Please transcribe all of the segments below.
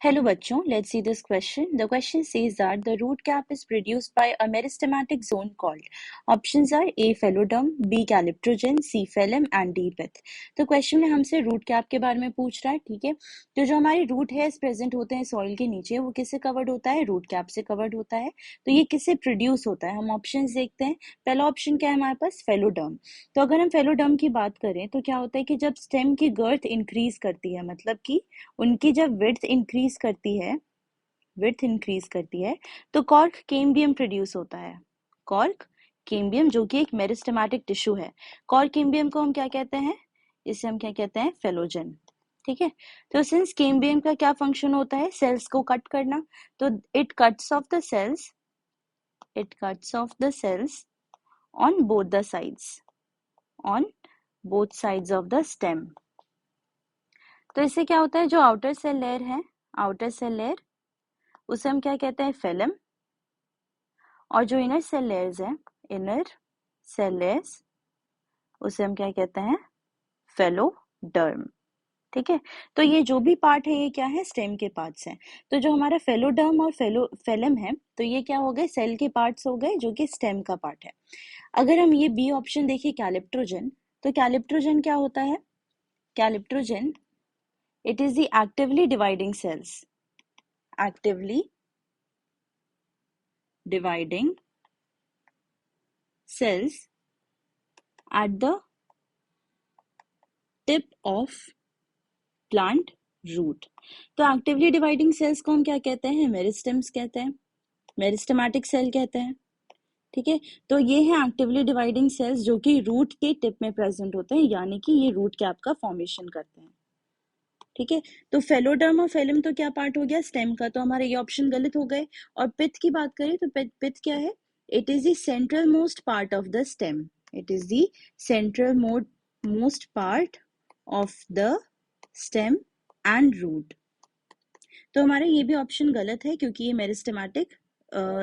Hello बच्चों, let's see this question. The question says that the root cap is produced by a meristematic zone called. Options are A. Phyloderm, B. Calyptrogen, C. Phloem and D. Pith. तो question में हमसे root cap के बारे में पूछ रहा है, ठीक है। तो जो हमारे रूट हेयर्स प्रेजेंट होते हैं सॉइल के नीचे, वो किससे कवर्ड होता है? रूट कैप से कवर्ड होता है। तो ये किससे प्रोड्यूस होता है? हम ऑप्शन देखते हैं। पहला ऑप्शन क्या है हमारे पास? फेलोडर्म। तो अगर हम फेलोडर्म की बात करें तो क्या होता है कि जब स्टेम की गर्थ इंक्रीज करती है, मतलब कि उनकी जब विड्थ इंक्रीज करती है तो कॉर्क केम्बियम प्रोड्यूस होता है। कॉर्क केम्बियम जो कि एक मेरिस्टेमेटिक टिश्यू है। कॉर्क केम्बियम को हम क्या कहते हैं? इसे हम क्या कहते हैं? फेलोजन। ठीक है। तो सिंस केम्बियम का क्या फंक्शन होता है? सेल्स को कट करना। तो it cuts off the cells on both the sides of the stem. तो इससे क्या होता है? जो आउटर सेल लेयर उसे हम क्या कहते हैं? फेलम। और जो इनर सेल लेयर्स उसे हम क्या कहते हैं? फेलोडर्म। ठीक है। तो ये जो भी पार्ट है ये क्या है? स्टेम के पार्ट्स हैं। तो जो हमारा फेलोडर्म और फेलम है, तो ये क्या हो गए? सेल के पार्ट्स हो गए जो कि स्टेम का पार्ट है। अगर हम ये बी ऑप्शन देखिए, कैलिप्ट्रोजन, तो कैलिप्ट्रोजन क्या होता है? Calyptrogen, it is the actively dividing cells at the tip of plant root। तो एक्टिवली डिवाइडिंग सेल्स को हम क्या कहते हैं? मेरिस्टेम्स कहते हैं, मेरिस्टेमेटिक सेल कहते हैं। ठीक है। तो ये है एक्टिवली डिवाइडिंग सेल्स जो कि रूट के टिप में प्रेजेंट होते हैं, यानी कि ये रूट कैप का फॉर्मेशन करते हैं। ठीक है। तो फेलोडर्म और फेलम तो क्या पार्ट हो गया? स्टेम का। तो हमारे ये ऑप्शन गलत हो गए। और पिथ की बात करें तो पिथ क्या है? It is the central most part of the stem. It is the central most part of the stem and root. तो हमारा ये भी ऑप्शन गलत है क्योंकि ये मेरिस्टेमेटिक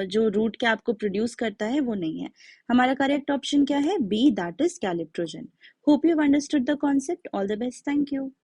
जो रूट कैप को प्रोड्यूस करता है वो नहीं है। हमारा करेक्ट ऑप्शन क्या है? B, that is calyptrogen. Hope you understood the concept. All the best. Thank you.